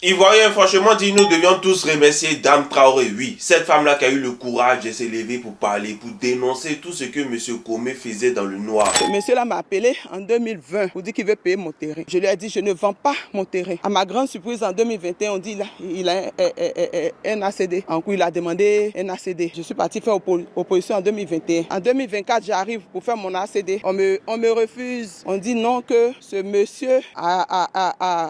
Ivoirien, franchement dit, nous devions tous remercier Dame Traoré. Oui, cette femme-là qui a eu le courage de s'élever pour parler, pour dénoncer tout ce que M. Comé faisait dans le noir. Ce monsieur-là m'a appelé en 2020 pour dire qu'il veut payer mon terrain. Je lui ai dit, je ne vends pas mon terrain. À ma grande surprise, en 2021, on dit il a un ACD. En coup, il a demandé un ACD. Je suis parti faire opposition en 2021. En 2024, j'arrive pour faire mon ACD. On me refuse. On dit non, que ce monsieur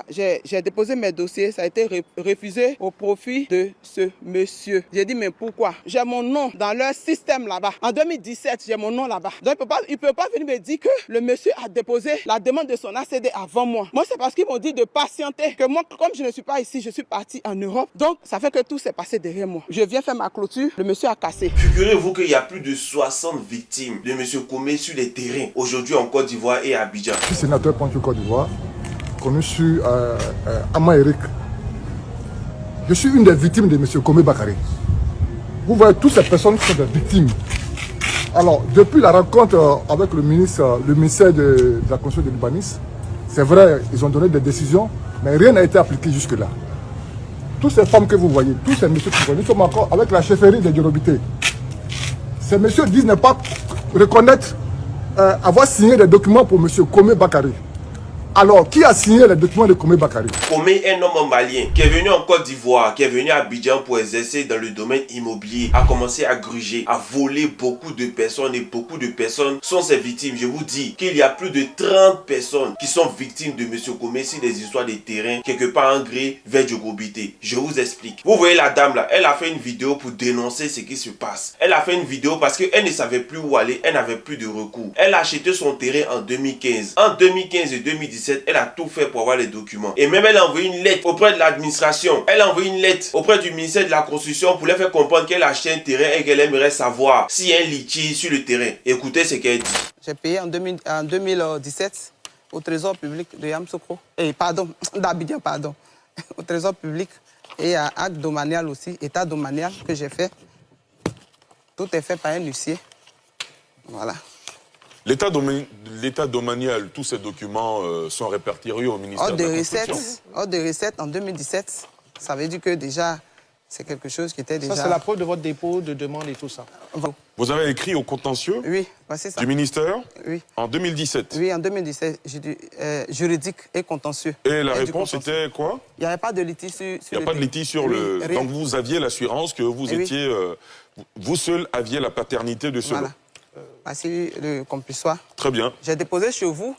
j'ai déposé mes dossiers. Ça a été refusé au profit de ce monsieur. J'ai dit, mais pourquoi? J'ai mon nom dans leur système là-bas. En 2017, j'ai mon nom là-bas. Donc, il ne peut pas venir me dire que le monsieur a déposé la demande de son ACD avant moi. Moi, c'est parce qu'ils m'ont dit de patienter. Que moi, comme je ne suis pas ici, je suis parti en Europe. Donc, ça fait que tout s'est passé derrière moi. Je viens faire ma clôture. Le monsieur a cassé. Figurez-vous qu'il y a plus de 60 victimes de M. Comé sur les terrains, aujourd'hui en Côte d'Ivoire et à Abidjan. Je suis sénateur Pontu Côte d'Ivoire, connu sur Ama Eric. Je suis une des victimes de M. Comé Bakary. Vous voyez, toutes ces personnes sont des victimes. Alors, depuis la rencontre avec le ministère de la Constitution de l'Urbanisme, c'est vrai, ils ont donné des décisions, mais rien n'a été appliqué jusque-là. Toutes ces femmes que vous voyez, tous ces messieurs que vous voyez, nous sommes encore avec la chefferie des Djorobité. Ces messieurs disent ne pas reconnaître, avoir signé des documents pour M. Comé Bakary. Alors, qui a signé les documents de Comé Bakary? Comé est un homme malien qui est venu en Côte d'Ivoire, qui est venu à Abidjan pour exercer dans le domaine immobilier, a commencé à gruger, à voler beaucoup de personnes et beaucoup de personnes sont ses victimes. Je vous dis qu'il y a plus de 30 personnes qui sont victimes de M. Comé sur des histoires de terrain quelque part en Gré vers Djogobité. Je vous explique. Vous voyez la dame là, elle a fait une vidéo pour dénoncer ce qui se passe. Elle a fait une vidéo parce qu'elle ne savait plus où aller, elle n'avait plus de recours. Elle a acheté son terrain en 2015. En 2015 et 2017, elle a tout fait pour avoir les documents. Et même elle a envoyé une lettre auprès de l'administration. Elle a envoyé une lettre auprès du ministère de la Construction pour leur faire comprendre qu'elle a acheté un terrain et qu'elle aimerait savoir s'il y a un litige sur le terrain. Écoutez ce qu'elle dit. J'ai payé en 2017 au trésor public de Yamoussoukro. D'Abidjan, pardon. Au trésor public et à acte domanial aussi, état domanial que j'ai fait. Tout est fait par un huissier. Voilà. L'état domanial, tous ces documents sont répertoriés au ministère de la Construction. Ordre de recettes en 2017, ça veut dire que déjà, c'est quelque chose qui était déjà... Ça, c'est la preuve de votre dépôt de demande et tout ça. Vous avez écrit au contentieux c'est ça. du ministère Oui. En 2017. Oui, en 2017, j'ai dit juridique et contentieux. Et la réponse était quoi? Il n'y avait pas de litige sur Il n'y a pas de litige sur le... Rien. Donc vous aviez l'assurance que vous étiez... vous seul aviez la paternité de ce lot. Voici le complissoire. Très bien. J'ai déposé chez vous.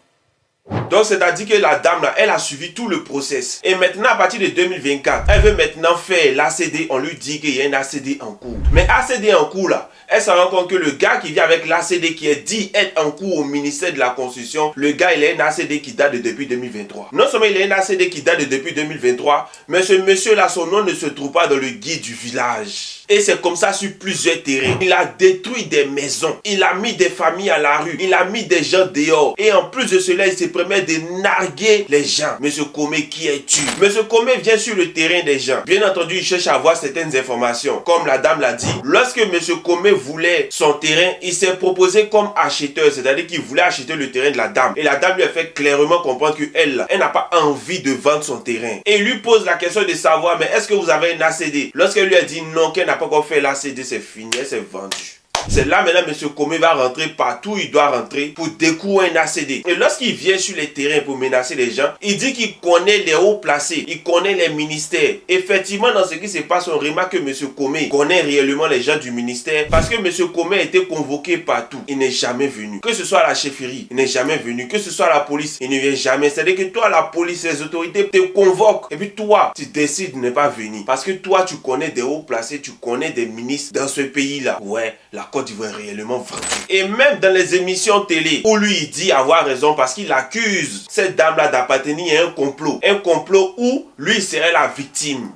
Donc c'est-à-dire que la dame là, elle a suivi tout le process. Et maintenant à partir de 2024, elle veut maintenant faire l'ACD. On lui dit qu'il y a un ACD en cours. Mais ACD en cours là, elle se rend compte que le gars qui vient avec l'ACD qui est dit être en cours au ministère de la Constitution, le gars il a un ACD qui date de depuis 2023. Non seulement il a un ACD qui date de depuis 2023, mais ce monsieur là, son nom ne se trouve pas dans le guide du village. Et c'est comme ça sur plusieurs terrains. Il a détruit des maisons. Il a mis des familles à la rue. Il a mis des gens dehors. Et en plus de cela, il se permet de narguer les gens. Monsieur Comé, qui es-tu? Monsieur Comé vient sur le terrain des gens. Bien entendu, il cherche à avoir certaines informations. Comme la dame l'a dit, lorsque monsieur Comé voulait son terrain, il s'est proposé comme acheteur. C'est-à-dire qu'il voulait acheter le terrain de la dame. Et la dame lui a fait clairement comprendre qu'elle n'a pas envie de vendre son terrain. Et il lui pose la question de savoir, mais est-ce que vous avez un ACD? Lorsqu'elle lui a dit non, qu'elle n'a pas encore fait l'ACD, c'est fini, c'est vendu. C'est là maintenant M. Comé va rentrer partout où il doit rentrer pour découvrir un ACD. Et lorsqu'il vient sur les terrains pour menacer les gens, il dit qu'il connaît les hauts placés, il connaît les ministères. Effectivement, dans ce qui se passe, on remarque que M. Comé connaît réellement les gens du ministère parce que M. Comé a été convoqué partout. Il n'est jamais venu. Que ce soit à la chefferie, il n'est jamais venu. Que ce soit à la police, il ne vient jamais. C'est-à-dire que toi, la police, les autorités te convoquent. Et puis toi, tu décides de ne pas venir. Parce que toi, tu connais des hauts placés, tu connais des ministres dans ce pays-là. Ouais, la Côte d'Ivoire est réellement vendue. Et même dans les émissions télé, où lui il dit avoir raison parce qu'il accuse cette dame-là d'appartenir à un complot. Un complot où lui serait la victime.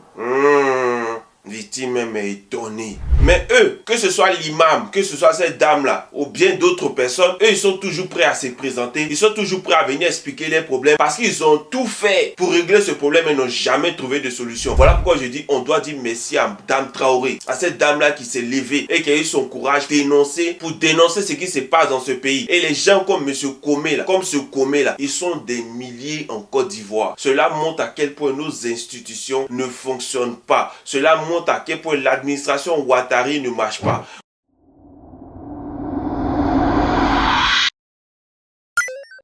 Victime même est étonnée. Mais eux, que ce soit l'imam, que ce soit cette dame-là, ou bien d'autres personnes, eux, ils sont toujours prêts à se présenter. Ils sont toujours prêts à venir expliquer les problèmes parce qu'ils ont tout fait pour régler ce problème et n'ont jamais trouvé de solution. Voilà pourquoi je dis, on doit dire merci à Dame Traoré, à cette dame-là qui s'est levée et qui a eu son courage pour dénoncer ce qui se passe dans ce pays. Et les gens comme M. Komé là, ils sont des milliers en Côte d'Ivoire. Cela montre à quel point nos institutions ne fonctionnent pas. Cela montre à quel point l'administration Ouattari ne marche pas.